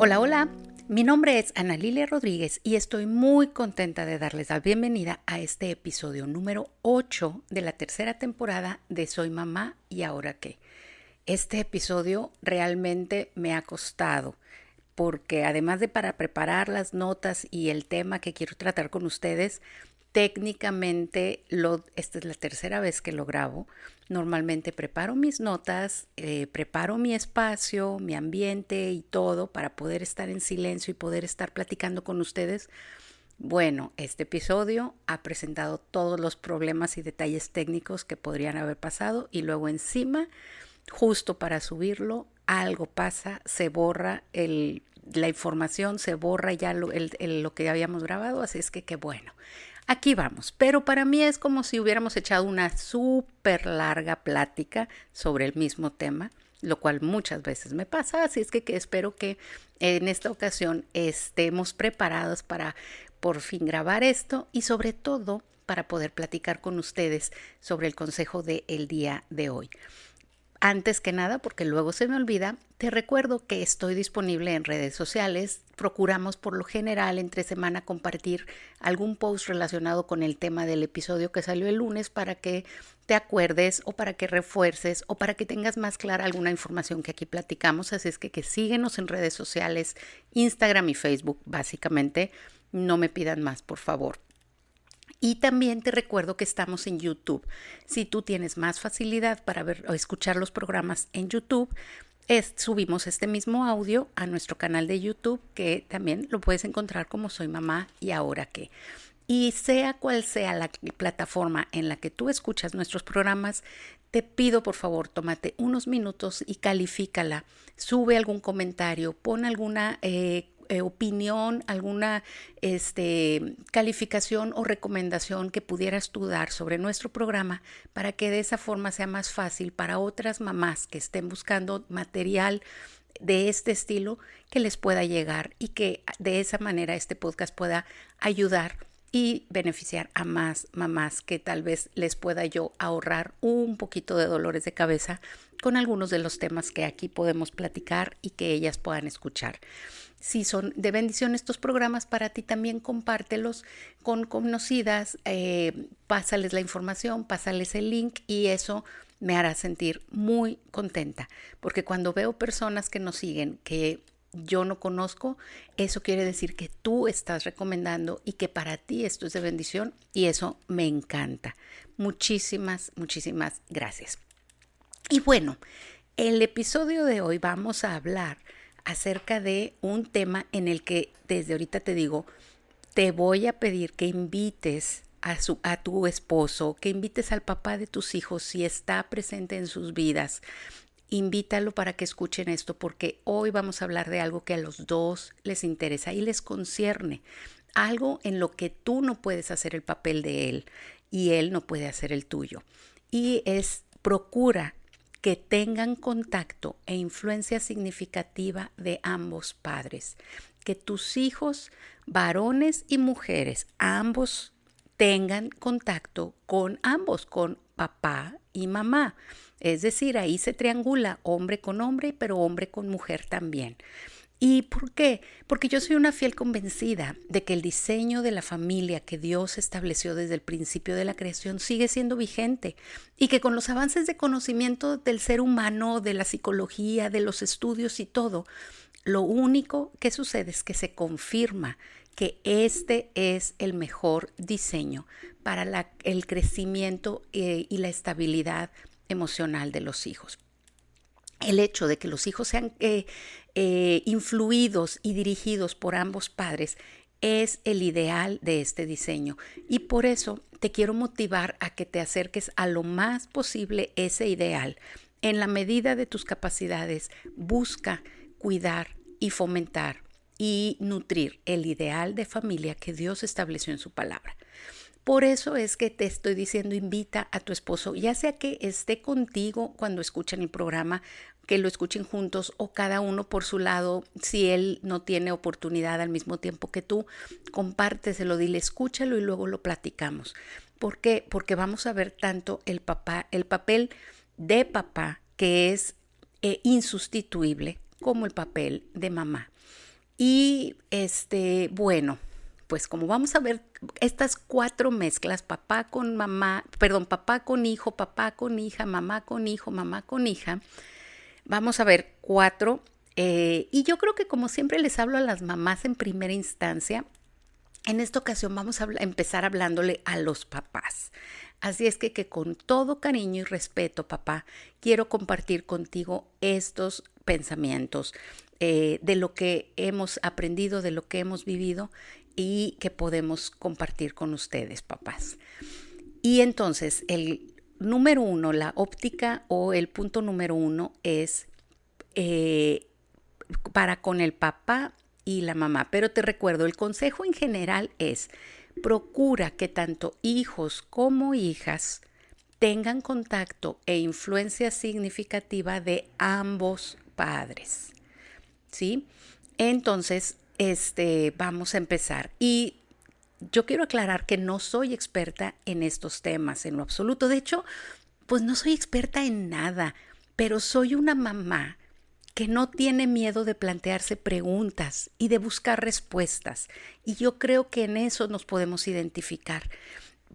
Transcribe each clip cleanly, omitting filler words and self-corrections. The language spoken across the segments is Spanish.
Hola, hola. Mi nombre es Ana Lilia Rodríguez y estoy muy contenta de darles la bienvenida a este episodio número 8 de la tercera temporada de Soy Mamá y Ahora Qué. Este episodio realmente me ha costado porque además de para preparar las notas y el tema que quiero tratar con ustedes, técnicamente esta es la tercera vez que lo grabo. Normalmente preparo mis notas, preparo mi espacio, mi ambiente y todo para poder estar en silencio y poder estar platicando con ustedes. Bueno, este episodio ha presentado todos los problemas y detalles técnicos que podrían haber pasado y luego encima, justo para subirlo, algo pasa, se borra la información, se borra ya lo que habíamos grabado, así es que qué bueno. Aquí vamos, pero para mí es como si hubiéramos echado una súper larga plática sobre el mismo tema, lo cual muchas veces me pasa, así es que espero que en esta ocasión estemos preparados para por fin grabar esto y sobre todo para poder platicar con ustedes sobre el consejo del día de hoy. Antes que nada, porque luego se me olvida, te recuerdo que estoy disponible en redes sociales. Procuramos por lo general entre semana compartir algún post relacionado con el tema del episodio que salió el lunes para que te acuerdes o para que refuerces o para que tengas más clara alguna información que aquí platicamos. Así es que síguenos en redes sociales, Instagram y Facebook básicamente. No me pidan más, por favor. Y también te recuerdo que estamos en YouTube. Si tú tienes más facilidad para ver o escuchar los programas en YouTube, subimos este mismo audio a nuestro canal de YouTube, que también lo puedes encontrar como Soy Mamá y Ahora Qué. Y sea cual sea la plataforma en la que tú escuchas nuestros programas, te pido por favor, tómate unos minutos y califícala. Sube algún comentario, pon alguna opinión, alguna calificación o recomendación que pudieras tú dar sobre nuestro programa para que de esa forma sea más fácil para otras mamás que estén buscando material de este estilo que les pueda llegar y que de esa manera este podcast pueda ayudar y beneficiar a más mamás que tal vez les pueda yo ahorrar un poquito de dolores de cabeza con algunos de los temas que aquí podemos platicar y que ellas puedan escuchar. Si son de bendición estos programas para ti, también compártelos con conocidas, pásales la información, pásales el link y eso me hará sentir muy contenta, porque cuando veo personas que nos siguen, que yo no conozco, eso quiere decir que tú estás recomendando y que para ti esto es de bendición y eso me encanta. Muchísimas, muchísimas gracias. Y bueno, el episodio de hoy vamos a hablar acerca de un tema en el que desde ahorita te digo, te voy a pedir que invites a tu esposo, que invites al papá de tus hijos si está presente en sus vidas. Invítalo para que escuchen esto porque hoy vamos a hablar de algo que a los dos les interesa y les concierne. Algo en lo que tú no puedes hacer el papel de él y él no puede hacer el tuyo. Y procura que tengan contacto e influencia significativa de ambos padres. Que tus hijos, varones y mujeres, ambos tengan contacto con ambos, con papá y mamá. Es decir, ahí se triangula hombre con hombre, pero hombre con mujer también. ¿Y por qué? Porque yo soy una fiel convencida de que el diseño de la familia que Dios estableció desde el principio de la creación sigue siendo vigente y que con los avances de conocimiento del ser humano, de la psicología, de los estudios y todo, lo único que sucede es que se confirma que este es el mejor diseño para el crecimiento y la estabilidad emocional de los hijos. El hecho de que los hijos sean influidos y dirigidos por ambos padres es el ideal de este diseño y por eso te quiero motivar a que te acerques a lo más posible ese ideal. En la medida de tus capacidades, busca cuidar y fomentar y nutrir el ideal de familia que Dios estableció en su palabra. Por eso es que te estoy diciendo, invita a tu esposo, ya sea que esté contigo cuando escuchen el programa, que lo escuchen juntos o cada uno por su lado, si él no tiene oportunidad al mismo tiempo que tú, compárteselo, dile, escúchalo y luego lo platicamos. ¿Por qué? Porque vamos a ver tanto el papel de papá, que es insustituible, como el papel de mamá. Y bueno, pues como vamos a ver estas 4 mezclas, papá con mamá, perdón, papá con hijo, papá con hija, mamá con hijo, mamá con hija, vamos a ver 4. Y yo creo que como siempre les hablo a las mamás en primera instancia, en esta ocasión vamos a empezar hablándole a los papás. Así es que con todo cariño y respeto, papá, quiero compartir contigo estos pensamientos de lo que hemos aprendido, de lo que hemos vivido y que podemos compartir con ustedes, papás. Y entonces, el número 1, la óptica o el punto número 1 es para con el papá y la mamá. Pero te recuerdo, el consejo en general es: procura que tanto hijos como hijas tengan contacto e influencia significativa de ambos padres, ¿sí? Entonces, vamos a empezar. Y yo quiero aclarar que no soy experta en estos temas en lo absoluto. De hecho, pues no soy experta en nada, pero soy una mamá que no tiene miedo de plantearse preguntas y de buscar respuestas. Y yo creo que en eso nos podemos identificar,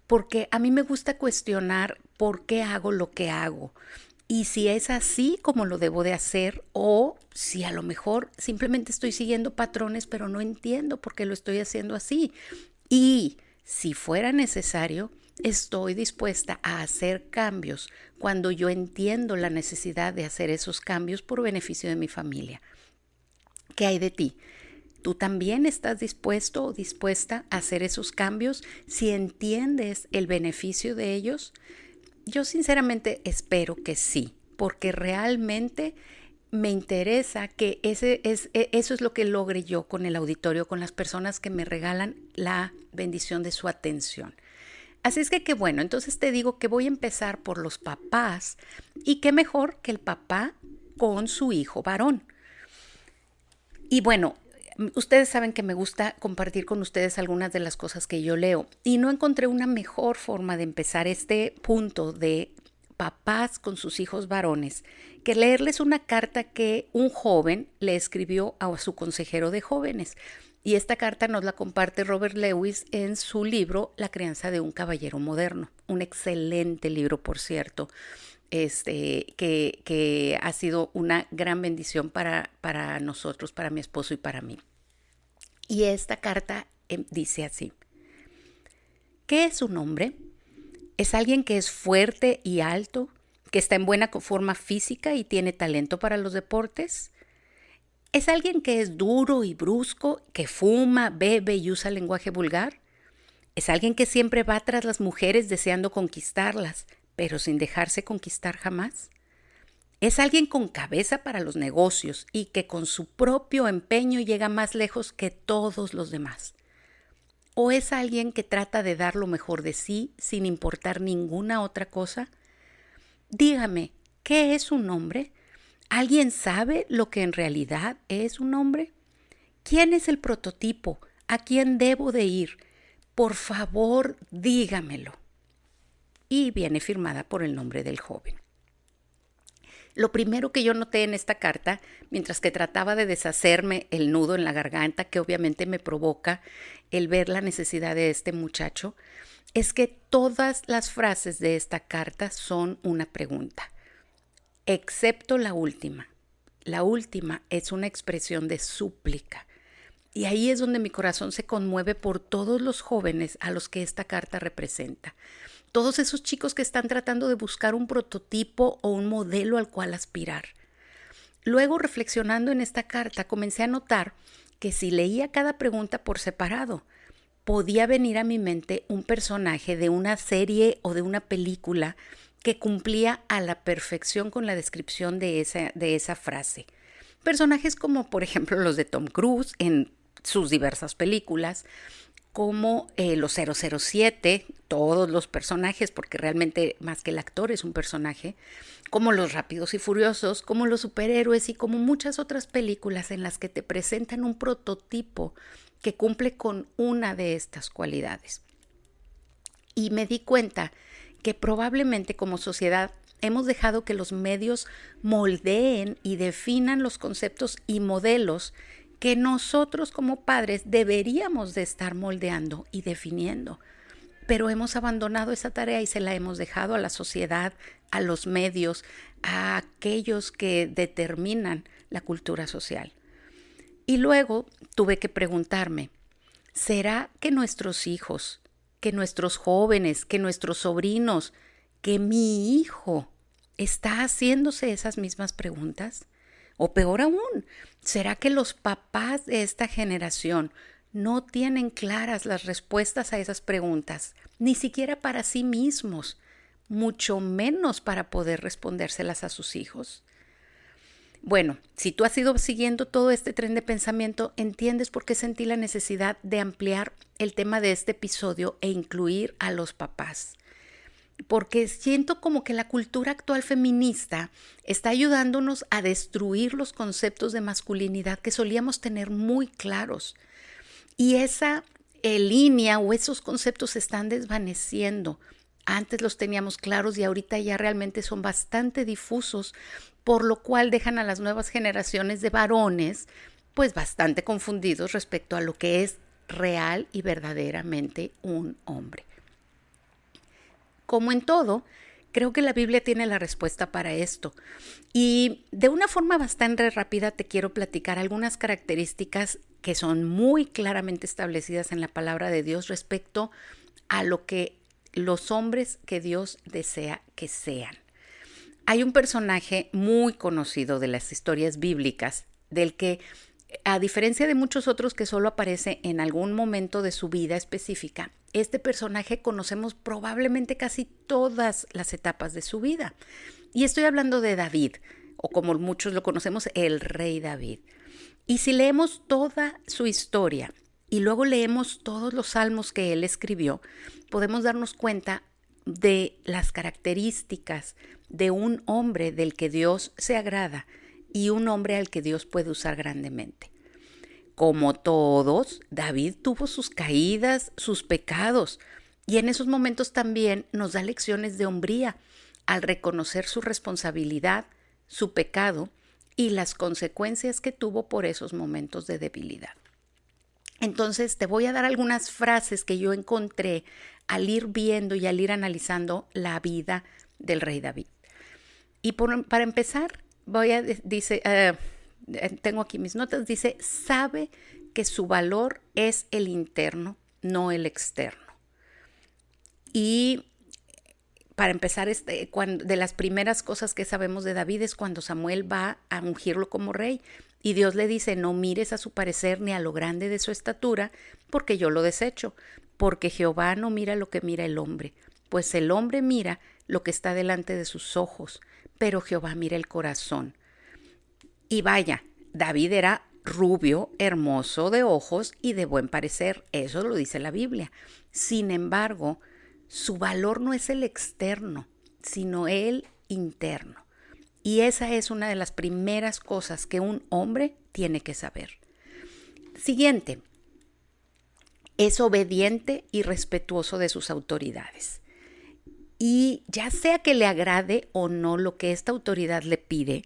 porque a mí me gusta cuestionar por qué hago lo que hago y si es así como lo debo de hacer, o si a lo mejor simplemente estoy siguiendo patrones pero no entiendo por qué lo estoy haciendo así. Y si fuera necesario, estoy dispuesta a hacer cambios cuando yo entiendo la necesidad de hacer esos cambios por beneficio de mi familia. ¿Qué hay de ti? ¿Tú también estás dispuesto o dispuesta a hacer esos cambios si entiendes el beneficio de ellos? Yo sinceramente espero que sí, porque realmente me interesa que eso es lo que logre yo con el auditorio, con las personas que me regalan la bendición de su atención. Así es que bueno, entonces te digo que voy a empezar por los papás, y qué mejor que el papá con su hijo varón. Y bueno, ustedes saben que me gusta compartir con ustedes algunas de las cosas que yo leo, y no encontré una mejor forma de empezar este punto de papás con sus hijos varones que leerles una carta que un joven le escribió a su consejero de jóvenes. Y esta carta nos la comparte Robert Lewis en su libro La crianza de un caballero moderno. Un excelente libro, por cierto, que ha sido una gran bendición para nosotros, para mi esposo y para mí. Y esta carta dice así: ¿qué es un hombre? Es alguien que es fuerte y alto, que está en buena forma física y tiene talento para los deportes. ¿Es alguien que es duro y brusco, que fuma, bebe y usa lenguaje vulgar? ¿Es alguien que siempre va tras las mujeres deseando conquistarlas, pero sin dejarse conquistar jamás? ¿Es alguien con cabeza para los negocios y que con su propio empeño llega más lejos que todos los demás? ¿O es alguien que trata de dar lo mejor de sí sin importar ninguna otra cosa? Dígame, ¿qué es un hombre? ¿Alguien sabe lo que en realidad es un hombre? ¿Quién es el prototipo? ¿A quién debo de ir? Por favor, dígamelo. Y viene firmada por el nombre del joven. Lo primero que yo noté en esta carta, mientras que trataba de deshacerme el nudo en la garganta, que obviamente me provoca el ver la necesidad de este muchacho, es que todas las frases de esta carta son una pregunta, excepto la última. La última es una expresión de súplica. Y ahí es donde mi corazón se conmueve por todos los jóvenes a los que esta carta representa. Todos esos chicos que están tratando de buscar un prototipo o un modelo al cual aspirar. Luego, reflexionando en esta carta, comencé a notar que si leía cada pregunta por separado, podía venir a mi mente un personaje de una serie o de una película que cumplía a la perfección con la descripción de esa frase. Personajes como, por ejemplo, los de Tom Cruise en sus diversas películas, como los 007, todos los personajes, porque realmente más que el actor es un personaje, como los Rápidos y Furiosos, como los superhéroes y como muchas otras películas en las que te presentan un prototipo que cumple con una de estas cualidades. Y me di cuenta que probablemente como sociedad hemos dejado que los medios moldeen y definan los conceptos y modelos que nosotros como padres deberíamos de estar moldeando y definiendo. Pero hemos abandonado esa tarea y se la hemos dejado a la sociedad, a los medios, a aquellos que determinan la cultura social. Y luego tuve que preguntarme, ¿será que nuestros hijos, que nuestros jóvenes, que nuestros sobrinos, que mi hijo está haciéndose esas mismas preguntas? O peor aún, ¿será que los papás de esta generación no tienen claras las respuestas a esas preguntas, ni siquiera para sí mismos, mucho menos para poder respondérselas a sus hijos? Bueno, si tú has ido siguiendo todo este tren de pensamiento, entiendes por qué sentí la necesidad de ampliar el tema de este episodio e incluir a los papás. Porque siento como que la cultura actual feminista está ayudándonos a destruir los conceptos de masculinidad que solíamos tener muy claros. Y esa línea o esos conceptos se están desvaneciendo. Antes los teníamos claros y ahorita ya realmente son bastante difusos, por lo cual dejan a las nuevas generaciones de varones pues bastante confundidos respecto a lo que es real y verdaderamente un hombre. Como en todo, creo que la Biblia tiene la respuesta para esto. Y de una forma bastante rápida te quiero platicar algunas características que son muy claramente establecidas en la palabra de Dios respecto a lo que los hombres que Dios desea que sean. Hay un personaje muy conocido de las historias bíblicas, del que, a diferencia de muchos otros que solo aparece en algún momento de su vida específica, este personaje conocemos probablemente casi todas las etapas de su vida. Y estoy hablando de David, o como muchos lo conocemos, el rey David. Y si leemos toda su historia y luego leemos todos los salmos que él escribió, podemos darnos cuenta de las características de un hombre del que Dios se agrada y un hombre al que Dios puede usar grandemente. Como todos, David tuvo sus caídas, sus pecados, y en esos momentos también nos da lecciones de hombría al reconocer su responsabilidad, su pecado y las consecuencias que tuvo por esos momentos de debilidad. Entonces te voy a dar algunas frases que yo encontré al ir viendo y al ir analizando la vida del rey David. Y para empezar, tengo aquí mis notas, dice, sabe que su valor es el interno, no el externo. Y para empezar, de las primeras cosas que sabemos de David es cuando Samuel va a ungirlo como rey y Dios le dice, no mires a su parecer ni a lo grande de su estatura, porque yo lo desecho, porque Jehová no mira lo que mira el hombre, pues el hombre mira lo que está delante de sus ojos, pero Jehová mira el corazón. Y vaya, David era rubio, hermoso de ojos y de buen parecer, eso lo dice la Biblia. Sin embargo, su valor no es el externo, sino el interno. Y esa es una de las primeras cosas que un hombre tiene que saber. Siguiente, es obediente y respetuoso de sus autoridades. Y ya sea que le agrade o no lo que esta autoridad le pide,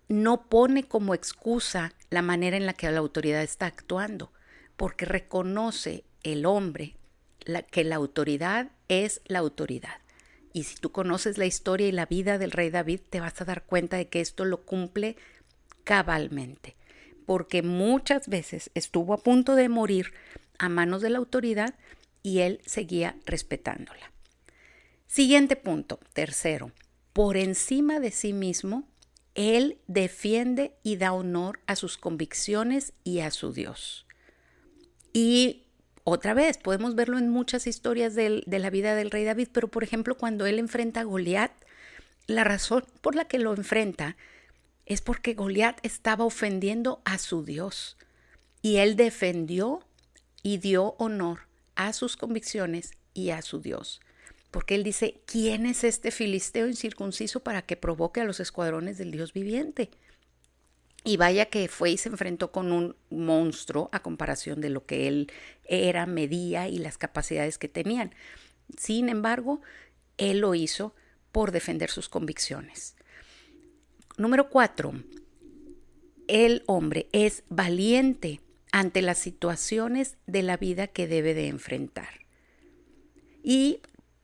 no pone como excusa la manera en la que la autoridad está actuando, porque reconoce el hombre que la autoridad es la autoridad. Y si tú conoces la historia y la vida del rey David, te vas a dar cuenta de que esto lo cumple cabalmente, porque muchas veces estuvo a punto de morir a manos de la autoridad y él seguía respetándola. Siguiente punto, tercero, por encima de sí mismo, él defiende y da honor a sus convicciones y a su Dios. Y otra vez, podemos verlo en muchas historias de la vida del rey David, pero por ejemplo, cuando él enfrenta a Goliat, la razón por la que lo enfrenta es porque Goliat estaba ofendiendo a su Dios. Y él defendió y dio honor a sus convicciones y a su Dios. Porque él dice, ¿quién es este filisteo incircunciso para que provoque a los escuadrones del Dios viviente? Y vaya que fue y se enfrentó con un monstruo a comparación de lo que él era, medía y las capacidades que tenían. Sin embargo, él lo hizo por defender sus convicciones. Número 4. el hombre es valiente ante las situaciones de la vida que debe de enfrentar. Y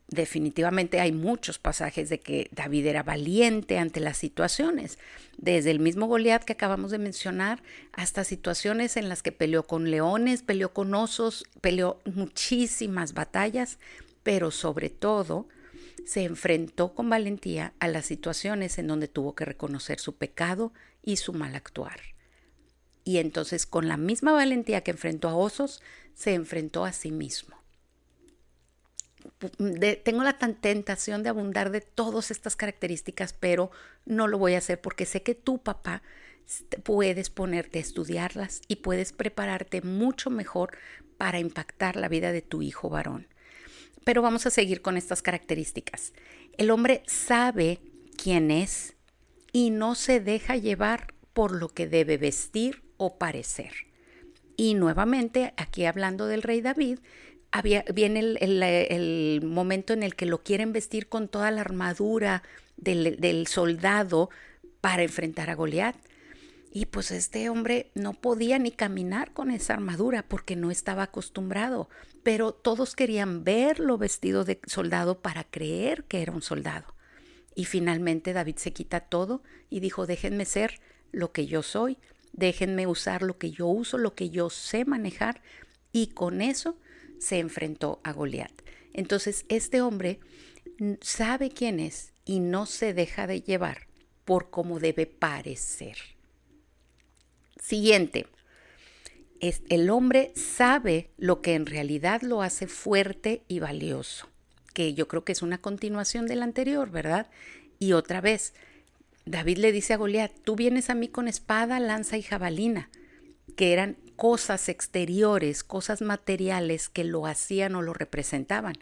definitivamente hay muchos pasajes de que David era valiente ante las situaciones, desde el mismo Goliat que acabamos de mencionar, hasta situaciones en las que peleó con leones, peleó con osos, peleó muchísimas batallas, pero sobre todo se enfrentó con valentía a las situaciones en donde tuvo que reconocer su pecado y su mal actuar. Y entonces, con la misma valentía que enfrentó a osos, se enfrentó a sí mismo. Tengo la tentación de abundar de todas estas características, pero no lo voy a hacer porque sé que tú, papá, puedes ponerte a estudiarlas y puedes prepararte mucho mejor para impactar la vida de tu hijo varón. Pero vamos a seguir con estas características. El hombre sabe quién es y no se deja llevar por lo que debe vestir o parecer. Y nuevamente, aquí hablando del rey David, viene el momento en el que lo quieren vestir con toda la armadura del soldado para enfrentar a Goliat. Y pues este hombre no podía ni caminar con esa armadura porque no estaba acostumbrado, pero todos querían verlo vestido de soldado para creer que era un soldado. Y finalmente David se quita todo y dijo: déjenme ser lo que yo soy, déjenme usar lo que yo uso, lo que yo sé manejar, y con eso se enfrentó a Goliat. Entonces este hombre sabe quién es y no se deja de llevar por cómo debe parecer. Siguiente, el hombre sabe lo que en realidad lo hace fuerte y valioso, que yo creo que es una continuación del anterior, ¿verdad? Y otra vez, David le dice a Goliat: tú vienes a mí con espada, lanza y jabalina, que eran cosas exteriores, cosas materiales que lo hacían o lo representaban.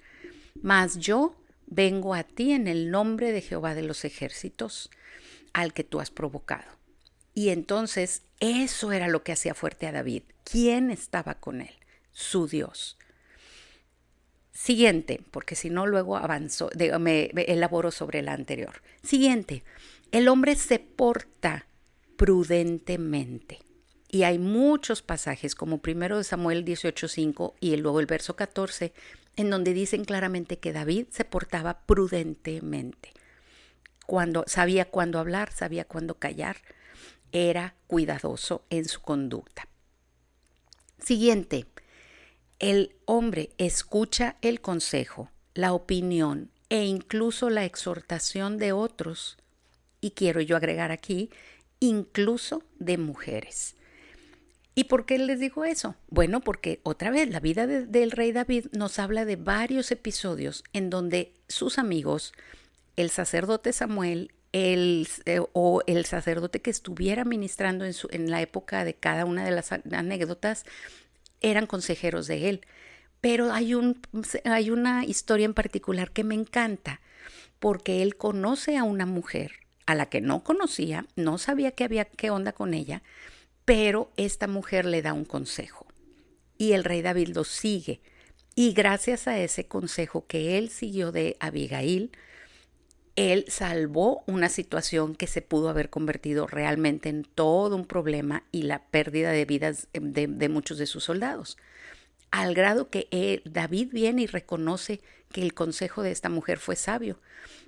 Mas yo vengo a ti en el nombre de Jehová de los ejércitos, al que tú has provocado. Y entonces eso era lo que hacía fuerte a David. ¿Quién estaba con él? Su Dios. Siguiente, porque si no luego me elaboro sobre la anterior. Siguiente, el hombre se porta prudentemente. Y hay muchos pasajes, como 1 Samuel 18:5 y luego el verso 14, en donde dicen claramente que David se portaba prudentemente. Sabía cuándo hablar, sabía cuándo callar, era cuidadoso en su conducta. Siguiente, el hombre escucha el consejo, la opinión e incluso la exhortación de otros, y quiero yo agregar aquí, incluso de mujeres. ¿Y por qué les digo eso? Bueno, porque otra vez la vida del rey David nos habla de varios episodios en donde sus amigos, el sacerdote Samuel, o el sacerdote que estuviera ministrando en la época de cada una de las anécdotas, eran consejeros de él. Pero hay una historia en particular que me encanta, porque él conoce a una mujer a la que no conocía, no sabía qué onda con ella, pero esta mujer le da un consejo y el rey David lo sigue. Y gracias a ese consejo que él siguió de Abigail, él salvó una situación que se pudo haber convertido realmente en todo un problema y la pérdida de vidas de muchos de sus soldados. Al grado que David viene y reconoce que el consejo de esta mujer fue sabio.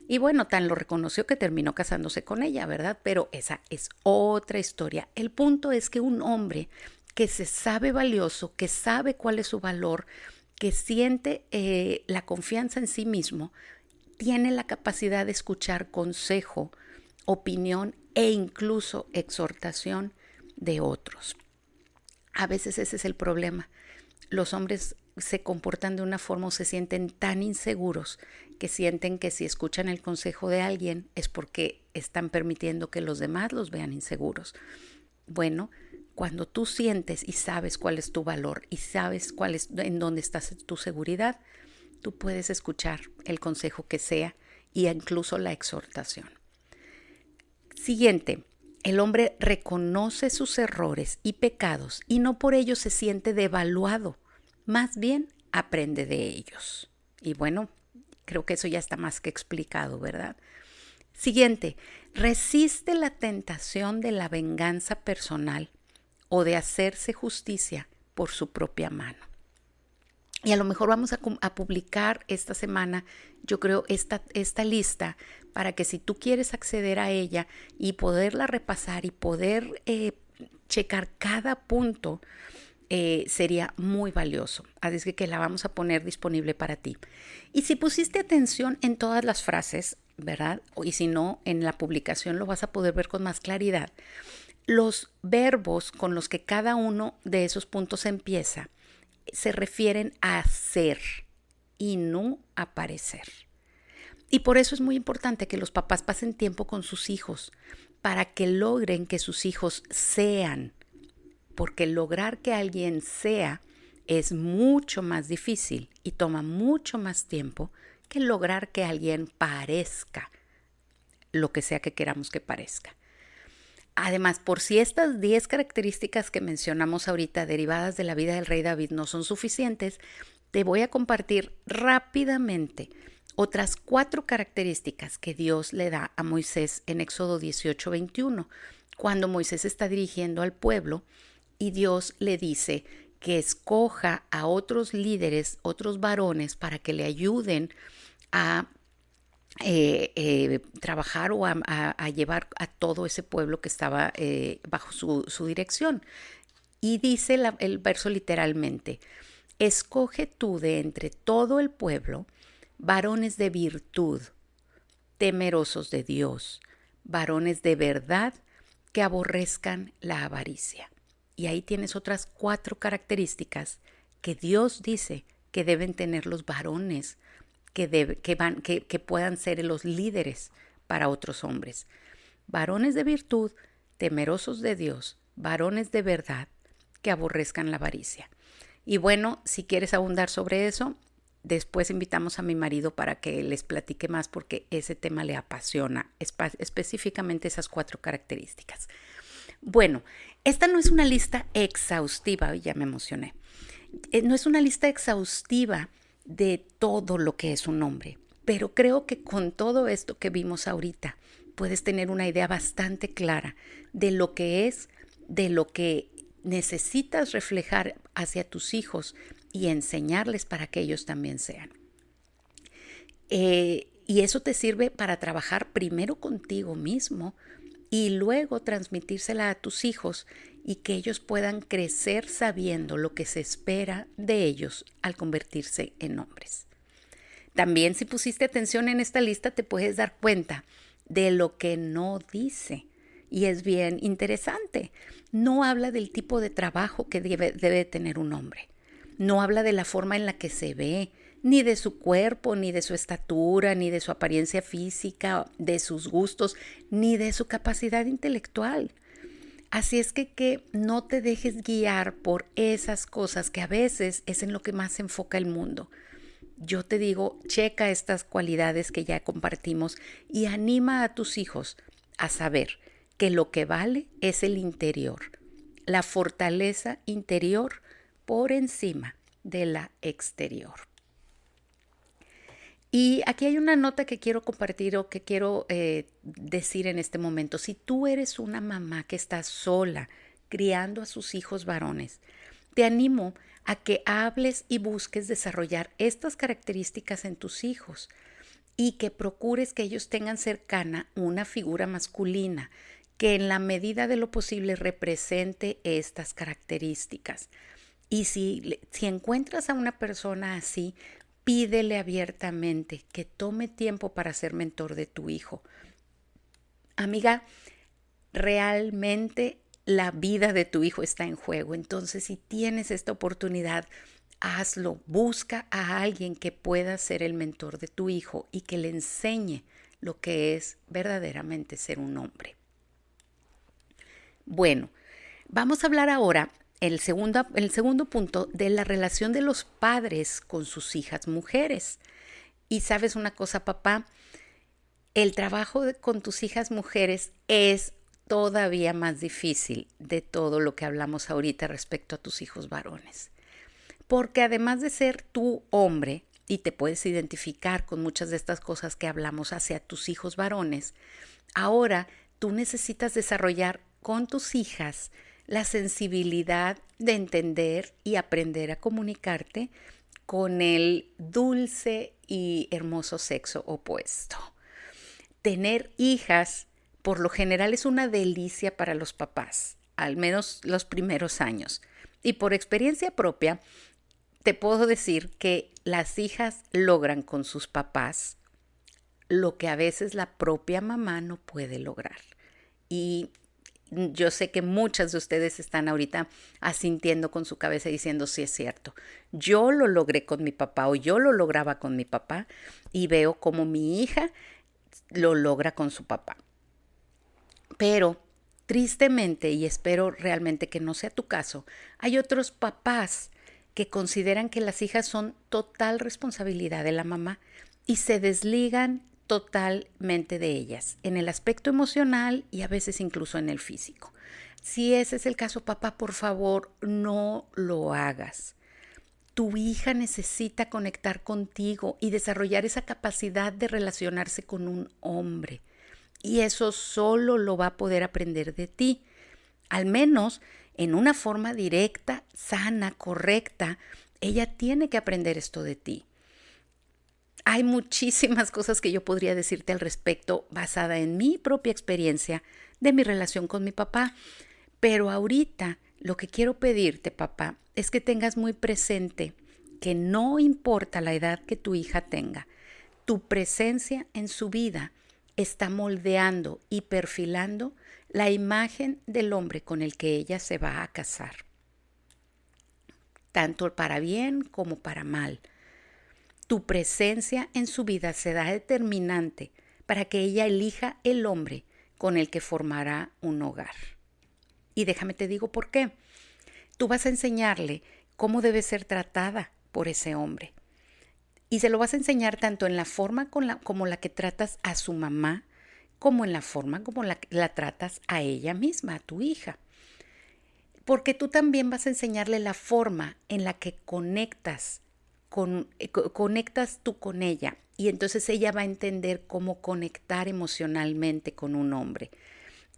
Y bueno, tan lo reconoció que terminó casándose con ella, ¿verdad? Pero esa es otra historia. El punto es que un hombre que se sabe valioso, que sabe cuál es su valor, que siente la confianza en sí mismo, tiene la capacidad de escuchar consejo, opinión e incluso exhortación de otros. A veces ese es el problema. Los hombres se comportan de una forma o se sienten tan inseguros que sienten que si escuchan el consejo de alguien es porque están permitiendo que los demás los vean inseguros. Bueno, cuando tú sientes y sabes cuál es tu valor y sabes en dónde está tu seguridad, tú puedes escuchar el consejo que sea y incluso la exhortación. Siguiente, el hombre reconoce sus errores y pecados y no por ello se siente devaluado, más bien aprende de ellos. Y bueno, creo que eso ya está más que explicado, ¿verdad? Siguiente, resiste la tentación de la venganza personal o de hacerse justicia por su propia mano. Y a lo mejor vamos a publicar esta semana, yo creo, esta lista para que si tú quieres acceder a ella y poderla repasar y poder checar cada punto, sería muy valioso. Así que la vamos a poner disponible para ti. Y si pusiste atención en todas las frases, ¿verdad? Y si no, en la publicación lo vas a poder ver con más claridad. Los verbos con los que cada uno de esos puntos empieza se refieren a ser y no a parecer. Y por eso es muy importante que los papás pasen tiempo con sus hijos para que logren que sus hijos sean, porque lograr que alguien sea es mucho más difícil y toma mucho más tiempo que lograr que alguien parezca lo que sea que queramos que parezca. Además, por si estas 10 características que mencionamos ahorita derivadas de la vida del rey David no son suficientes, te voy a compartir rápidamente otras 4 características que Dios le da a Moisés en Éxodo 18:21, cuando Moisés está dirigiendo al pueblo y Dios le dice que escoja a otros líderes, otros varones, para que le ayuden a trabajar o a llevar a todo ese pueblo que estaba bajo su dirección. Y dice el verso literalmente, escoge tú de entre todo el pueblo varones de virtud, temerosos de Dios, varones de verdad que aborrezcan la avaricia. Y ahí tienes otras 4 características que Dios dice que deben tener los varones que puedan ser los líderes para otros hombres. Varones de virtud, temerosos de Dios, varones de verdad, que aborrezcan la avaricia. Y bueno, si quieres abundar sobre eso, después invitamos a mi marido para que les platique más porque ese tema le apasiona, específicamente esas 4 características. Bueno, esta no es una lista exhaustiva, ya me emocioné. No es una lista exhaustiva de todo lo que es un hombre, pero creo que con todo esto que vimos ahorita puedes tener una idea bastante clara de lo que es, de lo que necesitas reflejar hacia tus hijos y enseñarles para que ellos también sean. Y eso te sirve para trabajar primero contigo mismo y luego transmitírsela a tus hijos y que ellos puedan crecer sabiendo lo que se espera de ellos al convertirse en hombres. También si pusiste atención en esta lista te puedes dar cuenta de lo que no dice. Y es bien interesante. No habla del tipo de trabajo que debe tener un hombre. No habla de la forma en la que se ve, ni de su cuerpo, ni de su estatura, ni de su apariencia física, de sus gustos, ni de su capacidad intelectual. Así es que no te dejes guiar por esas cosas que a veces es en lo que más se enfoca el mundo. Yo te digo, checa estas cualidades que ya compartimos y anima a tus hijos a saber que lo que vale es el interior, la fortaleza interior por encima de la exterior. Y aquí hay una nota que quiero compartir o que quiero decir en este momento. Si tú eres una mamá que está sola criando a sus hijos varones, te animo a que hables y busques desarrollar estas características en tus hijos y que procures que ellos tengan cercana una figura masculina que en la medida de lo posible represente estas características. Y si encuentras a una persona así, pídele abiertamente que tome tiempo para ser mentor de tu hijo. Amiga, realmente la vida de tu hijo está en juego. Entonces, si tienes esta oportunidad, hazlo. Busca a alguien que pueda ser el mentor de tu hijo y que le enseñe lo que es verdaderamente ser un hombre. Bueno, vamos a hablar ahora el segundo punto de la relación de los padres con sus hijas mujeres. Y sabes una cosa, papá, el trabajo con tus hijas mujeres es todavía más difícil de todo lo que hablamos ahorita respecto a tus hijos varones. Porque además de ser tu hombre, y te puedes identificar con muchas de estas cosas que hablamos hacia tus hijos varones, ahora tú necesitas desarrollar con tus hijas la sensibilidad de entender y aprender a comunicarte con el dulce y hermoso sexo opuesto. Tener hijas por lo general es una delicia para los papás, al menos los primeros años. Y por experiencia propia, te puedo decir que las hijas logran con sus papás lo que a veces la propia mamá no puede lograr. Y yo sé que muchas de ustedes están ahorita asintiendo con su cabeza diciendo, sí es cierto, yo lo logré con mi papá o yo lo lograba con mi papá y veo como mi hija lo logra con su papá. Pero tristemente, y espero realmente que no sea tu caso, hay otros papás que consideran que las hijas son total responsabilidad de la mamá y se desligan totalmente de ellas, en el aspecto emocional y a veces incluso en el físico. Si ese es el caso, papá, por favor, no lo hagas. Tu hija necesita conectar contigo y desarrollar esa capacidad de relacionarse con un hombre. Y eso solo lo va a poder aprender de ti, al menos en una forma directa, sana, correcta. Ella tiene que aprender esto de ti. Hay muchísimas cosas que yo podría decirte al respecto basada en mi propia experiencia de mi relación con mi papá, pero ahorita lo que quiero pedirte, papá, es que tengas muy presente que no importa la edad que tu hija tenga, tu presencia en su vida está moldeando y perfilando la imagen del hombre con el que ella se va a casar, tanto para bien como para mal. Tu presencia en su vida será determinante para que ella elija el hombre con el que formará un hogar. Y déjame te digo por qué. Tú vas a enseñarle cómo debe ser tratada por ese hombre. Y se lo vas a enseñar tanto en la forma como la que tratas a su mamá, como en la forma como la tratas a ella misma, a tu hija. Porque tú también vas a enseñarle la forma en la que conectas tú con ella. Y entonces ella va a entender cómo conectar emocionalmente con un hombre.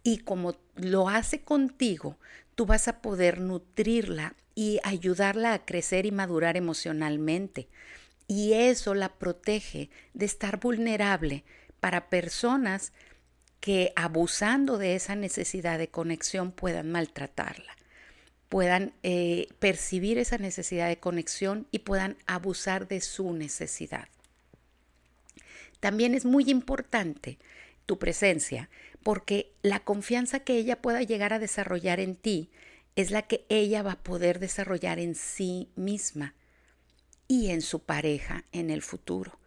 Y como lo hace contigo, tú vas a poder nutrirla y ayudarla a crecer y madurar emocionalmente. Y eso la protege de estar vulnerable para personas que, abusando de esa necesidad de conexión, puedan maltratarla, puedan percibir esa necesidad de conexión y puedan abusar de su necesidad. También es muy importante tu presencia, porque la confianza que ella pueda llegar a desarrollar en ti es la que ella va a poder desarrollar en sí misma y en su pareja en el futuro.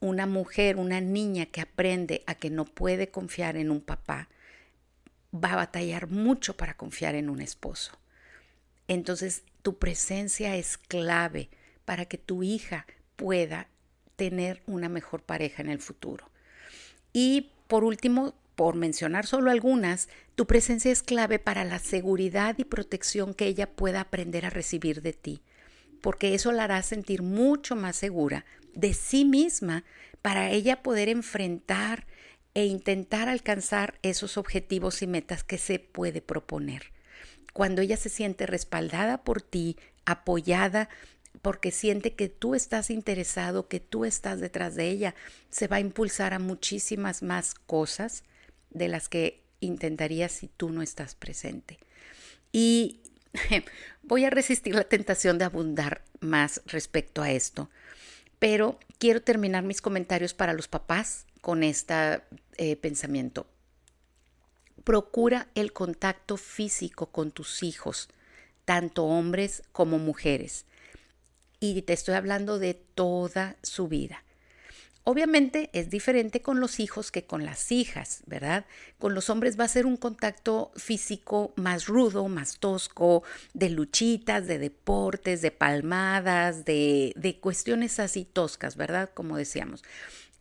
Una mujer, una niña que aprende a que no puede confiar en un papá, va a batallar mucho para confiar en un esposo. Entonces, tu presencia es clave para que tu hija pueda tener una mejor pareja en el futuro. Y por último, por mencionar solo algunas, tu presencia es clave para la seguridad y protección que ella pueda aprender a recibir de ti, porque eso la hará sentir mucho más segura de sí misma para ella poder enfrentar e intentar alcanzar esos objetivos y metas que se puede proponer. Cuando ella se siente respaldada por ti, apoyada, porque siente que tú estás interesado, que tú estás detrás de ella, se va a impulsar a muchísimas más cosas de las que intentaría si tú no estás presente. Y voy a resistir la tentación de abundar más respecto a esto, pero quiero terminar mis comentarios para los papás con este pensamiento. Procura el contacto físico con tus hijos, tanto hombres como mujeres. Y te estoy hablando de toda su vida. Obviamente es diferente con los hijos que con las hijas, ¿verdad? Con los hombres va a ser un contacto físico más rudo, más tosco, de luchitas, de deportes, de palmadas, de cuestiones así toscas, ¿verdad? Como decíamos.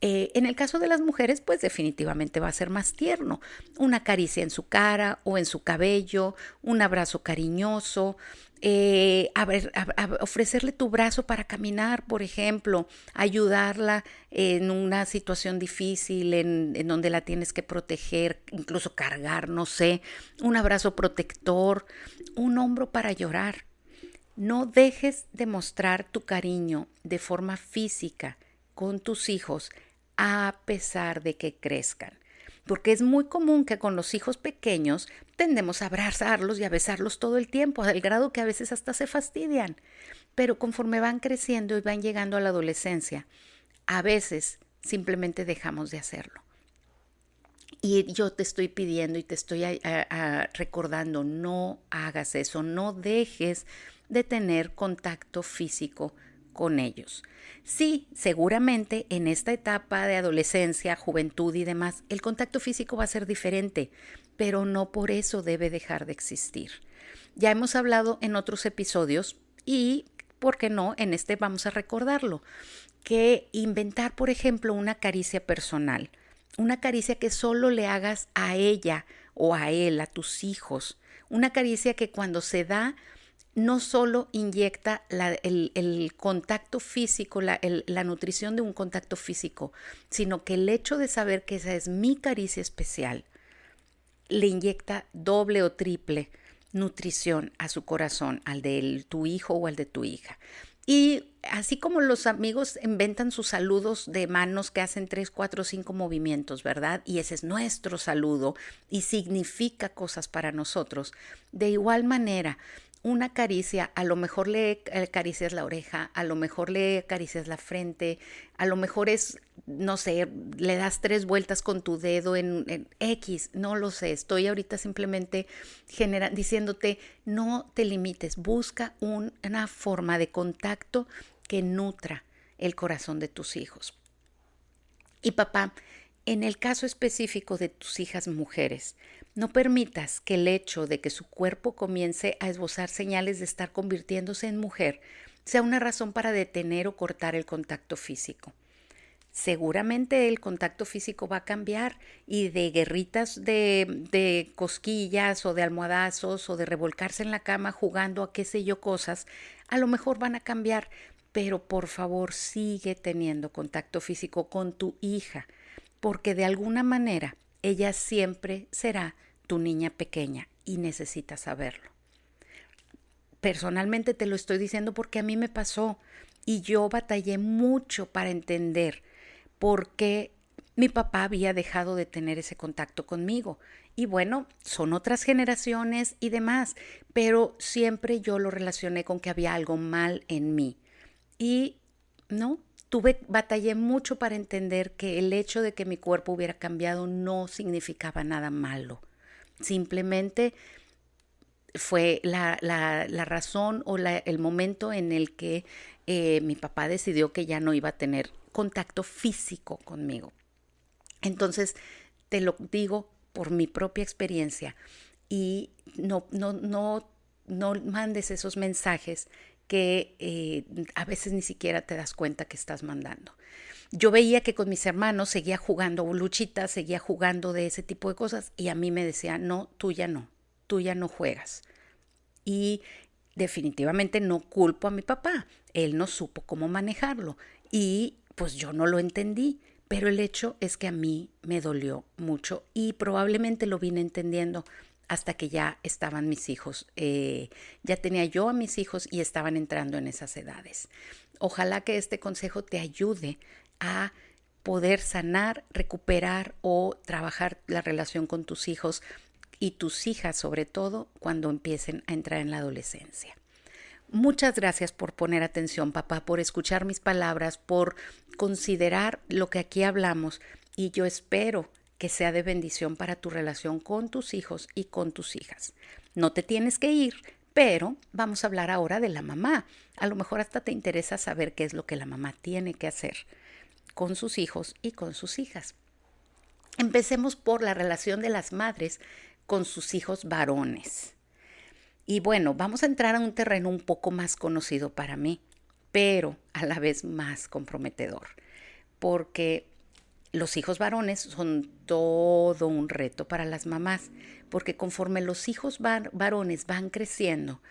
En el caso de las mujeres, pues definitivamente va a ser más tierno. Una caricia en su cara o en su cabello, un abrazo cariñoso, ofrecerle tu brazo para caminar, por ejemplo, ayudarla en una situación difícil en donde la tienes que proteger, incluso cargar, no sé, un abrazo protector, un hombro para llorar. No dejes de mostrar tu cariño de forma física con tus hijos a pesar de que crezcan. Porque es muy común que con los hijos pequeños tendemos a abrazarlos y a besarlos todo el tiempo, al grado que a veces hasta se fastidian. Pero conforme van creciendo y van llegando a la adolescencia, a veces simplemente dejamos de hacerlo. Y yo te estoy pidiendo y te estoy recordando, no hagas eso, no dejes de tener contacto físico con ellos. Sí, seguramente en esta etapa de adolescencia, juventud y demás, el contacto físico va a ser diferente, pero no por eso debe dejar de existir. Ya hemos hablado en otros episodios y, ¿por qué no? En este vamos a recordarlo, que inventar, por ejemplo, una caricia personal, una caricia que solo le hagas a ella o a él, a tus hijos, una caricia que cuando se da no solo inyecta el contacto físico, la nutrición de un contacto físico, sino que el hecho de saber que esa es mi caricia especial, le inyecta doble o triple nutrición a su corazón, al de tu hijo o al de tu hija. Y así como los amigos inventan sus saludos de manos que hacen 3, 4, 5 movimientos, ¿verdad? Y ese es nuestro saludo y significa cosas para nosotros. De igual manera, una caricia, a lo mejor le acaricias la oreja, a lo mejor le acaricias la frente, a lo mejor es, no sé, le das 3 vueltas con tu dedo en X, no lo sé, estoy ahorita simplemente diciéndote, no te limites, busca una forma de contacto que nutra el corazón de tus hijos. Y papá, en el caso específico de tus hijas mujeres, no permitas que el hecho de que su cuerpo comience a esbozar señales de estar convirtiéndose en mujer sea una razón para detener o cortar el contacto físico. Seguramente el contacto físico va a cambiar y de guerritas de cosquillas o de almohadazos o de revolcarse en la cama jugando a qué sé yo cosas, a lo mejor van a cambiar, pero por favor sigue teniendo contacto físico con tu hija, porque de alguna manera ella siempre será tu niña pequeña y necesitas saberlo. Personalmente te lo estoy diciendo porque a mí me pasó y yo batallé mucho para entender por qué mi papá había dejado de tener ese contacto conmigo. Y bueno, son otras generaciones y demás, pero siempre yo lo relacioné con que había algo mal en mí. Y no, batallé mucho para entender que el hecho de que mi cuerpo hubiera cambiado no significaba nada malo. Simplemente fue la razón o el momento en el que mi papá decidió que ya no iba a tener contacto físico conmigo. Entonces, te lo digo por mi propia experiencia y no mandes esos mensajes que a veces ni siquiera te das cuenta que estás mandando. Yo veía que con mis hermanos seguía jugando luchitas, seguía jugando de ese tipo de cosas y a mí me decía, no, tú ya no juegas. Y definitivamente no culpo a mi papá, él no supo cómo manejarlo y pues yo no lo entendí, pero el hecho es que a mí me dolió mucho y probablemente lo vine entendiendo hasta que ya estaban mis hijos, ya tenía yo a mis hijos y estaban entrando en esas edades. Ojalá que este consejo te ayude a poder sanar, recuperar o trabajar la relación con tus hijos y tus hijas sobre todo cuando empiecen a entrar en la adolescencia. Muchas gracias por poner atención, papá, por escuchar mis palabras, por considerar lo que aquí hablamos y yo espero que sea de bendición para tu relación con tus hijos y con tus hijas. No te tienes que ir, pero vamos a hablar ahora de la mamá. A lo mejor hasta te interesa saber qué es lo que la mamá tiene que hacer con sus hijos y con sus hijas. Empecemos por la relación de las madres con sus hijos varones. Y bueno, vamos a entrar a un terreno un poco más conocido para mí, pero a la vez más comprometedor, porque Los hijos varones son todo un reto para las mamás, porque conforme los hijos varones van creciendo,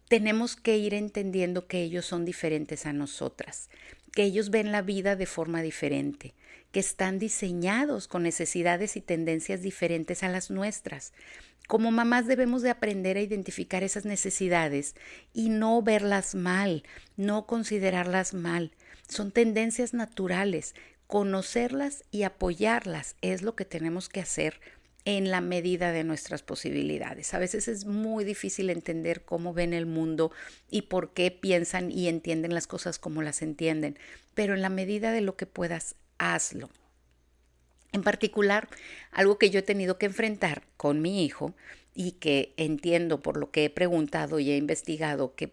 tenemos que ir entendiendo que ellos son diferentes a nosotras, que ellos ven la vida de forma diferente, que están diseñados con necesidades y tendencias diferentes a las nuestras. Como mamás debemos de aprender a identificar esas necesidades y no verlas mal, no considerarlas mal. Son tendencias naturales. Conocerlas y apoyarlas es lo que tenemos que hacer en la medida de nuestras posibilidades. A veces es muy difícil entender cómo ven el mundo y por qué piensan y entienden las cosas como las entienden, pero en la medida de lo que puedas, hazlo. En particular, algo que yo he tenido que enfrentar con mi hijo y que entiendo por lo que he preguntado y he investigado que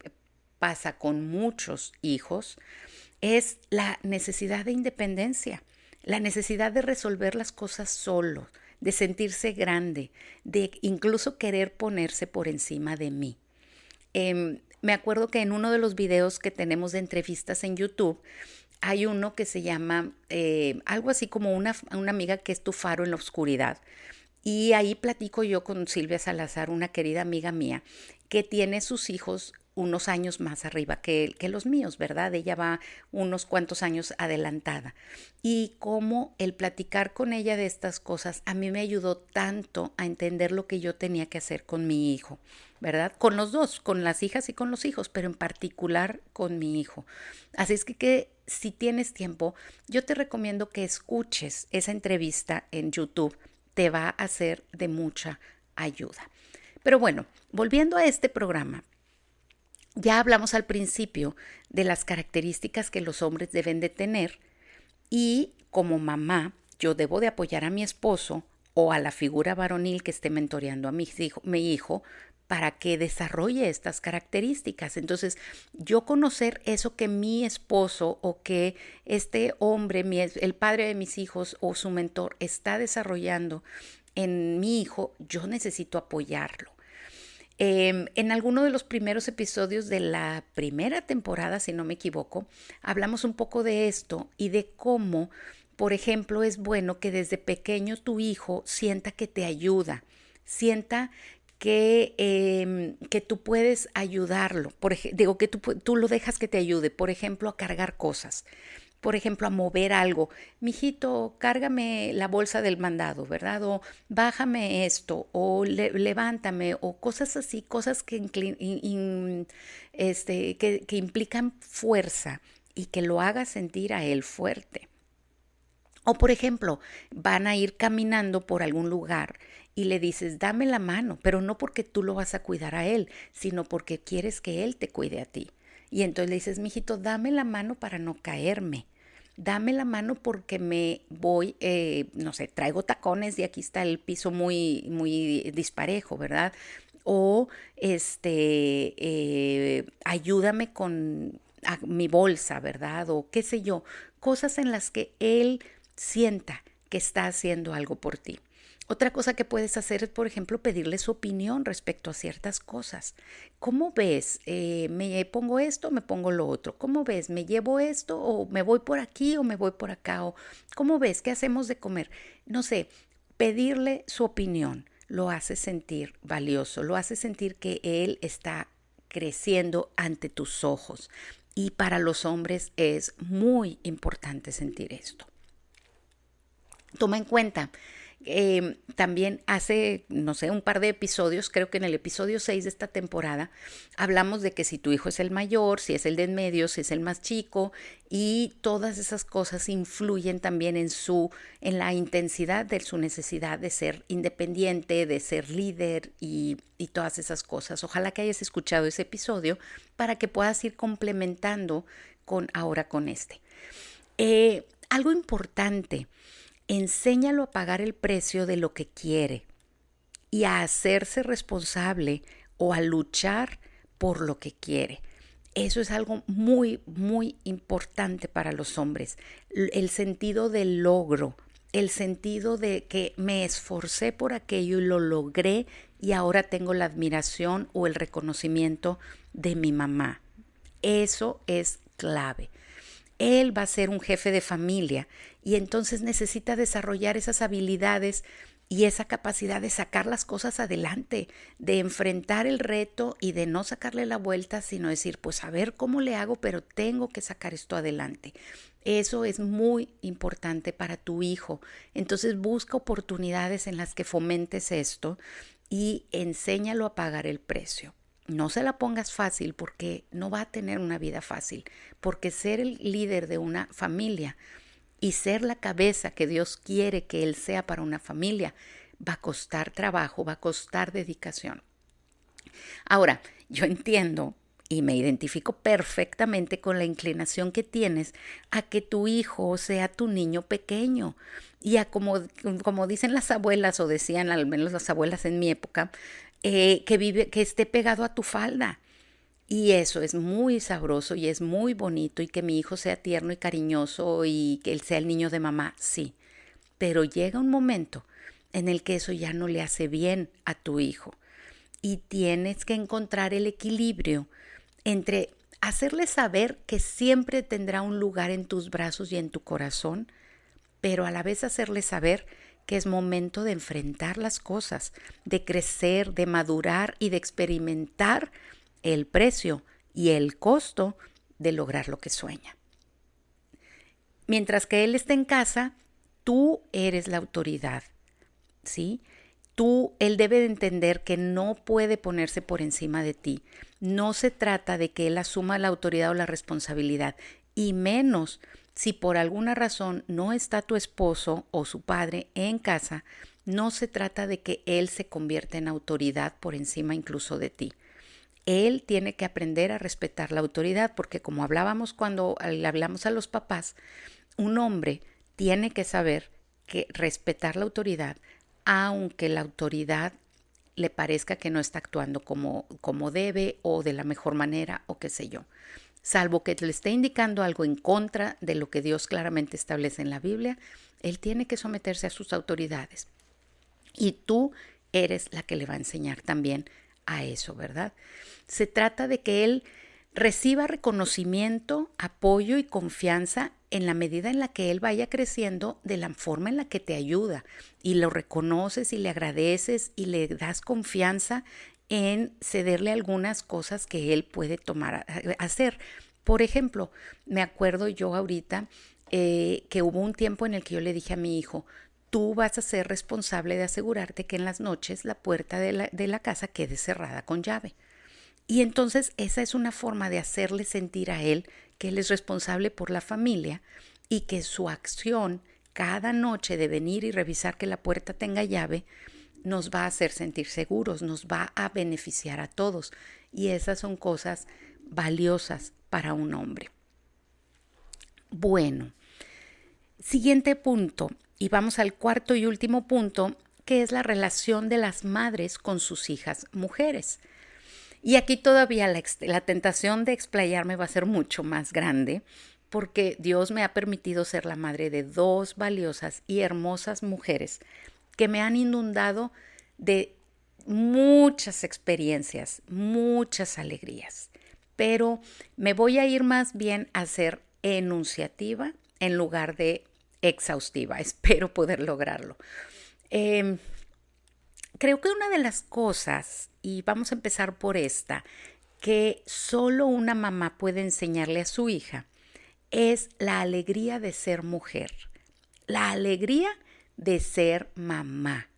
pasa con muchos hijos, es la necesidad de independencia, la necesidad de resolver las cosas solo, de sentirse grande, de incluso querer ponerse por encima de mí. Me acuerdo que en uno de los videos que tenemos de entrevistas en YouTube, hay uno que se llama algo así como una amiga que es tu faro en la oscuridad. Y ahí platico yo con Silvia Salazar, una querida amiga mía, que tiene sus hijos unos años más arriba que los míos, ¿verdad? Ella va unos cuantos años adelantada. Y cómo el platicar con ella de estas cosas a mí me ayudó tanto a entender lo que yo tenía que hacer con mi hijo, ¿verdad? Con los dos, con las hijas y con los hijos, pero en particular con mi hijo. Así es que si tienes tiempo, yo te recomiendo que escuches esa entrevista en YouTube. Te va a ser de mucha ayuda. Pero bueno, volviendo a este programa, ya hablamos al principio de las características que los hombres deben de tener y como mamá yo debo de apoyar a mi esposo o a la figura varonil que esté mentoreando a mi hijo para que desarrolle estas características. Entonces, yo conocer eso que mi esposo o que este hombre, el padre de mis hijos o su mentor está desarrollando en mi hijo, yo necesito apoyarlo. En alguno de los primeros episodios de la primera temporada, si no me equivoco, hablamos un poco de esto y de cómo, por ejemplo, es bueno que desde pequeño tu hijo sienta que te ayuda, sienta que tú puedes ayudarlo, digo que tú lo dejas que te ayude, por ejemplo, a cargar cosas. Por ejemplo, a mover algo. Mijito, cárgame la bolsa del mandado, ¿verdad? O bájame esto, o levántame, o cosas así, cosas que implican fuerza y que lo haga sentir a él fuerte. O por ejemplo, van a ir caminando por algún lugar y le dices, dame la mano, pero no porque tú lo vas a cuidar a él, sino porque quieres que él te cuide a ti. Y entonces le dices, mijito, dame la mano para no caerme. Dame la mano porque me voy, no sé, traigo tacones y aquí está el piso muy, muy disparejo, ¿verdad? O ayúdame con mi bolsa, ¿verdad? O qué sé yo, cosas en las que él sienta que está haciendo algo por ti. Otra cosa que puedes hacer es, por ejemplo, pedirle su opinión respecto a ciertas cosas. ¿Cómo ves? ¿Me pongo esto o me pongo lo otro? ¿Cómo ves? ¿Me llevo esto o me voy por aquí o me voy por acá? ¿O cómo ves? ¿Qué hacemos de comer? No sé, pedirle su opinión lo hace sentir valioso, lo hace sentir que él está creciendo ante tus ojos. Y para los hombres es muy importante sentir esto. Toma en cuenta, también hace, no sé, un par de episodios, creo que en el episodio 6 de esta temporada, hablamos de que si tu hijo es el mayor, si es el de en medio, si es el más chico, y todas esas cosas influyen también en la intensidad de su necesidad de ser independiente, de ser líder y todas esas cosas. Ojalá que hayas escuchado ese episodio para que puedas ir complementando ahora con este. Algo importante. Enséñalo a pagar el precio de lo que quiere y a hacerse responsable o a luchar por lo que quiere. Eso es algo muy, muy importante para los hombres. El sentido del logro, el sentido de que me esforcé por aquello y lo logré y ahora tengo la admiración o el reconocimiento de mi mamá. Eso es clave. Él va a ser un jefe de familia y entonces necesita desarrollar esas habilidades y esa capacidad de sacar las cosas adelante, de enfrentar el reto y de no sacarle la vuelta, sino decir, pues a ver cómo le hago, pero tengo que sacar esto adelante. Eso es muy importante para tu hijo. Entonces busca oportunidades en las que fomentes esto y enséñalo a pagar el precio. No se la pongas fácil porque no va a tener una vida fácil, porque ser el líder de una familia y ser la cabeza que Dios quiere que él sea para una familia va a costar trabajo, va a costar dedicación. Ahora, yo entiendo y me identifico perfectamente con la inclinación que tienes a que tu hijo sea tu niño pequeño y a como dicen las abuelas o decían al menos las abuelas en mi época, que esté pegado a tu falda. Y eso es muy sabroso y es muy bonito y que mi hijo sea tierno y cariñoso y que él sea el niño de mamá, sí. Pero llega un momento en el que eso ya no le hace bien a tu hijo y tienes que encontrar el equilibrio entre hacerle saber que siempre tendrá un lugar en tus brazos y en tu corazón, pero a la vez hacerle saber que es momento de enfrentar las cosas, de crecer, de madurar y de experimentar el precio y el costo de lograr lo que sueña. Mientras que él esté en casa, tú eres la autoridad, ¿sí? Él debe de entender que no puede ponerse por encima de ti. No se trata de que él asuma la autoridad o la responsabilidad, y menos si por alguna razón no está tu esposo o su padre en casa, no se trata de que él se convierta en autoridad por encima incluso de ti. Él tiene que aprender a respetar la autoridad, porque como hablábamos cuando le hablamos a los papás, un hombre tiene que saber que respetar la autoridad, aunque la autoridad le parezca que no está actuando como debe o de la mejor manera o qué sé yo. Salvo que le esté indicando algo en contra de lo que Dios claramente establece en la Biblia, él tiene que someterse a sus autoridades. Y tú eres la que le va a enseñar también a eso, ¿verdad? Se trata de que él reciba reconocimiento, apoyo y confianza en la medida en la que él vaya creciendo, de la forma en la que te ayuda y lo reconoces y le agradeces y le das confianza en cederle algunas cosas que él puede hacer. Por ejemplo, me acuerdo yo ahorita que hubo un tiempo en el que yo le dije a mi hijo, tú vas a ser responsable de asegurarte que en las noches la puerta de la casa quede cerrada con llave. Y entonces esa es una forma de hacerle sentir a él que él es responsable por la familia y que su acción cada noche de venir y revisar que la puerta tenga llave nos va a hacer sentir seguros, nos va a beneficiar a todos. Y esas son cosas valiosas para un hombre. Bueno, siguiente punto, y vamos al cuarto y último punto, que es la relación de las madres con sus hijas mujeres. Y aquí todavía la tentación de explayarme va a ser mucho más grande, porque Dios me ha permitido ser la madre de dos valiosas y hermosas mujeres que me han inundado de muchas experiencias, muchas alegrías. Pero me voy a ir más bien a ser enunciativa en lugar de exhaustiva. Espero poder lograrlo. Creo que una de las cosas, y vamos a empezar por esta, que solo una mamá puede enseñarle a su hija, es la alegría de ser mujer, la alegría de ser mamá.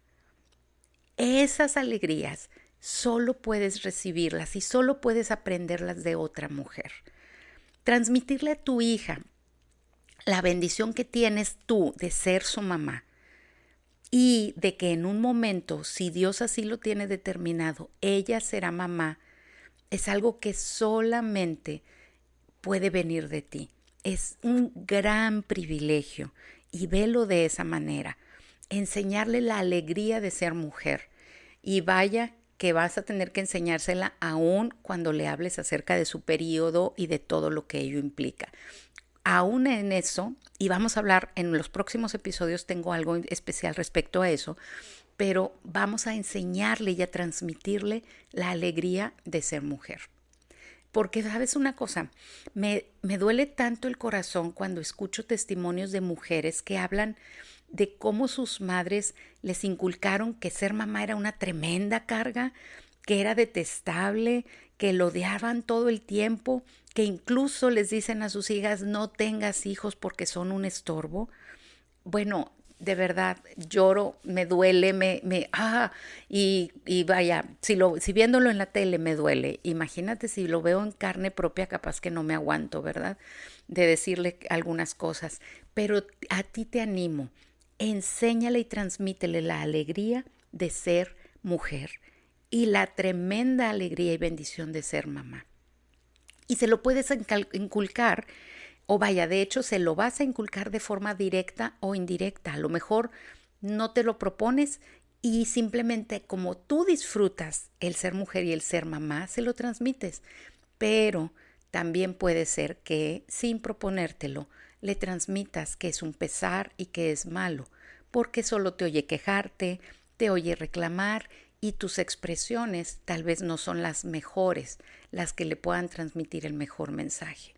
Esas alegrías solo puedes recibirlas y solo puedes aprenderlas de otra mujer. Transmitirle a tu hija la bendición que tienes tú de ser su mamá y de que en un momento, si Dios así lo tiene determinado, ella será mamá, es algo que solamente puede venir de ti. Es un gran privilegio y velo de esa manera. Enseñarle la alegría de ser mujer. Y vaya que vas a tener que enseñársela aún cuando le hables acerca de su periodo y de todo lo que ello implica. Aún en eso, y vamos a hablar en los próximos episodios, tengo algo especial respecto a eso, pero vamos a enseñarle y a transmitirle la alegría de ser mujer. Porque, ¿sabes una cosa? Me duele tanto el corazón cuando escucho testimonios de mujeres que hablan de cómo sus madres les inculcaron que ser mamá era una tremenda carga, que era detestable, que lo odiaban todo el tiempo, que incluso les dicen a sus hijas no tengas hijos porque son un estorbo. Bueno, de verdad, lloro, me duele, y vaya, si viéndolo en la tele me duele, imagínate si lo veo en carne propia, capaz que no me aguanto, ¿verdad? De decirle algunas cosas, pero a ti te animo, enséñale y transmítele la alegría de ser mujer y la tremenda alegría y bendición de ser mamá. Y se lo puedes inculcar, o vaya, de hecho se lo vas a inculcar de forma directa o indirecta. A lo mejor no te lo propones y simplemente como tú disfrutas el ser mujer y el ser mamá, se lo transmites. Pero también puede ser que sin proponértelo le transmitas que es un pesar y que es malo, porque solo te oye quejarte, te oye reclamar y tus expresiones tal vez no son las mejores, las que le puedan transmitir el mejor mensaje.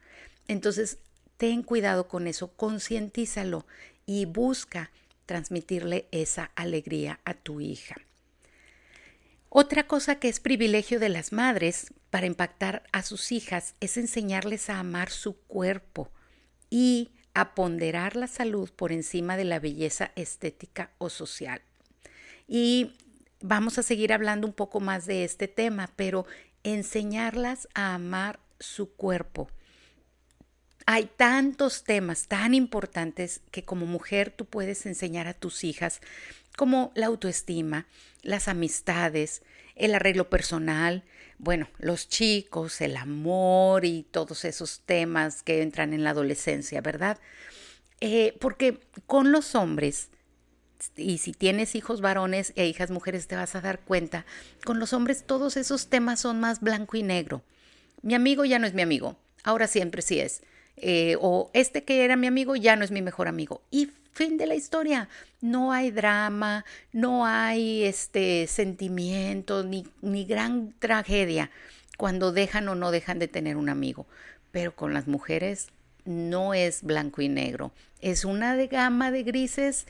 Entonces, ten cuidado con eso, concientízalo y busca transmitirle esa alegría a tu hija. Otra cosa que es privilegio de las madres para impactar a sus hijas es enseñarles a amar su cuerpo y a ponderar la salud por encima de la belleza estética o social. Y vamos a seguir hablando un poco más de este tema, pero enseñarlas a amar su cuerpo. Hay tantos temas tan importantes que como mujer tú puedes enseñar a tus hijas, como la autoestima, las amistades, el arreglo personal, bueno, los chicos, el amor y todos esos temas que entran en la adolescencia, ¿verdad? Porque con los hombres, y si tienes hijos varones e hijas mujeres te vas a dar cuenta, con los hombres todos esos temas son más blanco y negro. Mi amigo ya no es mi amigo, ahora siempre sí es. O este que era mi amigo ya no es mi mejor amigo. Y fin de la historia. No hay drama, no hay sentimiento, ni gran tragedia cuando dejan o no dejan de tener un amigo. Pero con las mujeres no es blanco y negro. Es una gama de grises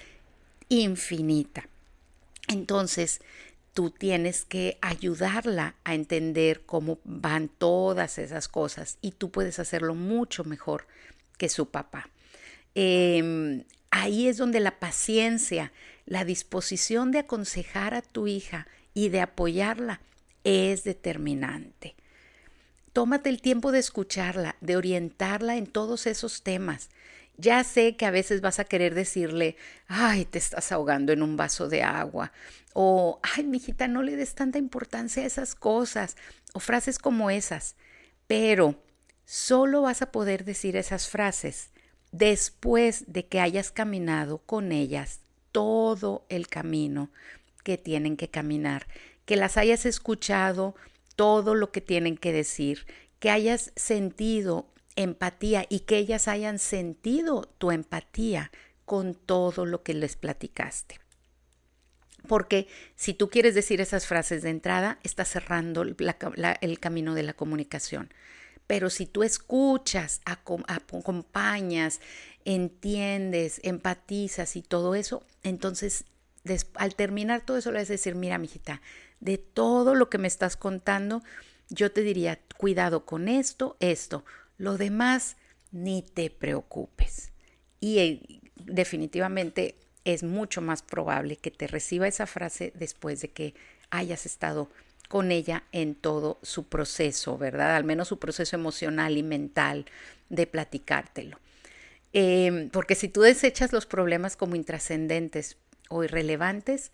infinita. Entonces, tú tienes que ayudarla a entender cómo van todas esas cosas y tú puedes hacerlo mucho mejor que su papá. Ahí es donde la paciencia, la disposición de aconsejar a tu hija y de apoyarla es determinante. Tómate el tiempo de escucharla, de orientarla en todos esos temas. Ya sé que a veces vas a querer decirle, ay, te estás ahogando en un vaso de agua, o ay, mijita, no le des tanta importancia a esas cosas, o frases como esas. Pero solo vas a poder decir esas frases después de que hayas caminado con ellas todo el camino que tienen que caminar, que las hayas escuchado todo lo que tienen que decir, que hayas sentido empatía y que ellas hayan sentido tu empatía con todo lo que les platicaste. Porque si tú quieres decir esas frases de entrada, estás cerrando el camino de la comunicación. Pero si tú escuchas, acompañas, entiendes, empatizas y todo eso, entonces al terminar todo eso le vas a decir, mira, mijita, de todo lo que me estás contando, yo te diría, cuidado con esto. Lo demás, ni te preocupes. Y definitivamente es mucho más probable que te reciba esa frase después de que hayas estado con ella en todo su proceso, ¿verdad? Al menos su proceso emocional y mental de platicártelo. Porque si tú desechas los problemas como intrascendentes o irrelevantes,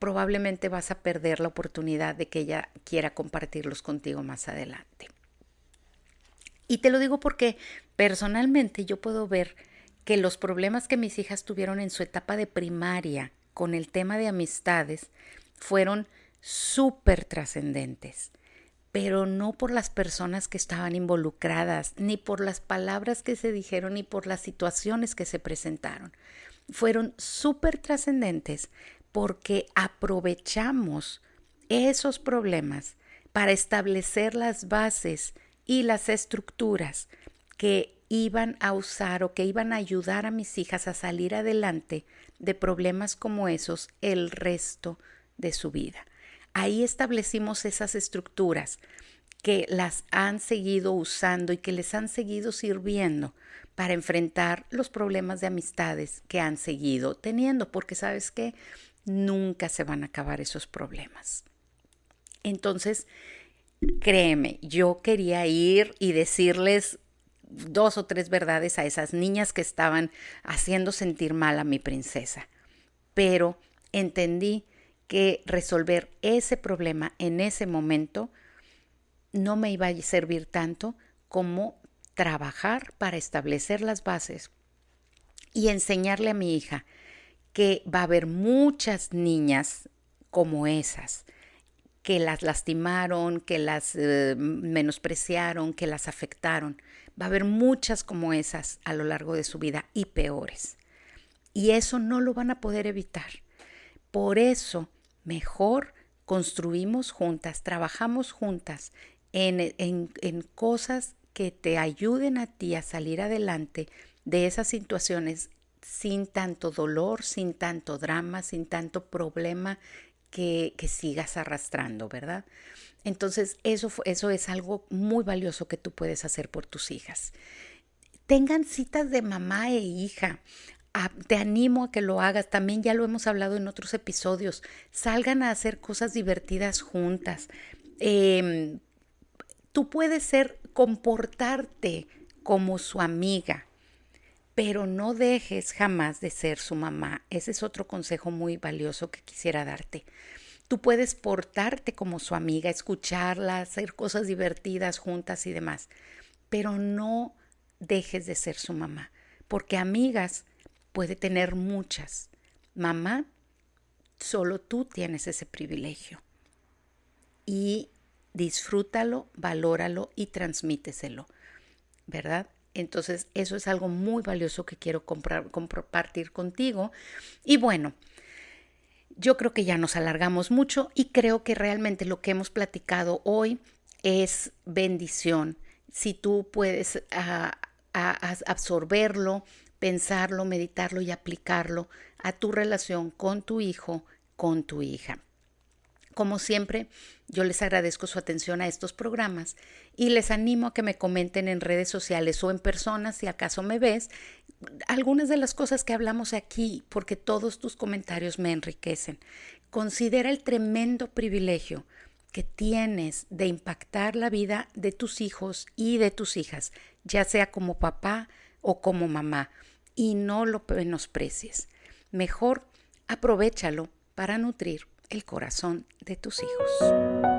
probablemente vas a perder la oportunidad de que ella quiera compartirlos contigo más adelante. Y te lo digo porque personalmente yo puedo ver que los problemas que mis hijas tuvieron en su etapa de primaria con el tema de amistades fueron súper trascendentes, pero no por las personas que estaban involucradas, ni por las palabras que se dijeron, ni por las situaciones que se presentaron. Fueron súper trascendentes porque aprovechamos esos problemas para establecer las bases y las estructuras que iban a usar o que iban a ayudar a mis hijas a salir adelante de problemas como esos el resto de su vida. Ahí establecimos esas estructuras que las han seguido usando y que les han seguido sirviendo para enfrentar los problemas de amistades que han seguido teniendo, porque ¿sabes qué? Nunca se van a acabar esos problemas. Entonces, créeme, yo quería ir y decirles 2 o 3 verdades a esas niñas que estaban haciendo sentir mal a mi princesa, pero entendí que resolver ese problema en ese momento no me iba a servir tanto como trabajar para establecer las bases y enseñarle a mi hija que va a haber muchas niñas como esas, que las lastimaron, que las menospreciaron, que las afectaron. Va a haber muchas como esas a lo largo de su vida y peores. Y eso no lo van a poder evitar. Por eso, mejor construimos juntas, trabajamos juntas en cosas que te ayuden a ti a salir adelante de esas situaciones sin tanto dolor, sin tanto drama, sin tanto problema que sigas arrastrando, ¿verdad? Entonces, eso es algo muy valioso que tú puedes hacer por tus hijas. Tengan citas de mamá e hija. Te animo a que lo hagas. También ya lo hemos hablado en otros episodios. Salgan a hacer cosas divertidas juntas. Tú puedes comportarte como su amiga, pero no dejes jamás de ser su mamá. Ese es otro consejo muy valioso que quisiera darte. Tú puedes portarte como su amiga, escucharla, hacer cosas divertidas juntas y demás, pero no dejes de ser su mamá, porque amigas puede tener muchas. Mamá, solo tú tienes ese privilegio. Y disfrútalo, valóralo y transmíteselo, ¿verdad? Entonces, eso es algo muy valioso que quiero compartir contigo. Y bueno, yo creo que ya nos alargamos mucho y creo que realmente lo que hemos platicado hoy es bendición. Si tú puedes absorberlo, pensarlo, meditarlo y aplicarlo a tu relación con tu hijo, con tu hija. Como siempre, yo les agradezco su atención a estos programas y les animo a que me comenten en redes sociales o en persona, si acaso me ves, algunas de las cosas que hablamos aquí, porque todos tus comentarios me enriquecen. Considera el tremendo privilegio que tienes de impactar la vida de tus hijos y de tus hijas, ya sea como papá o como mamá, y no lo menosprecies. Mejor aprovéchalo para nutrir el corazón de tus hijos.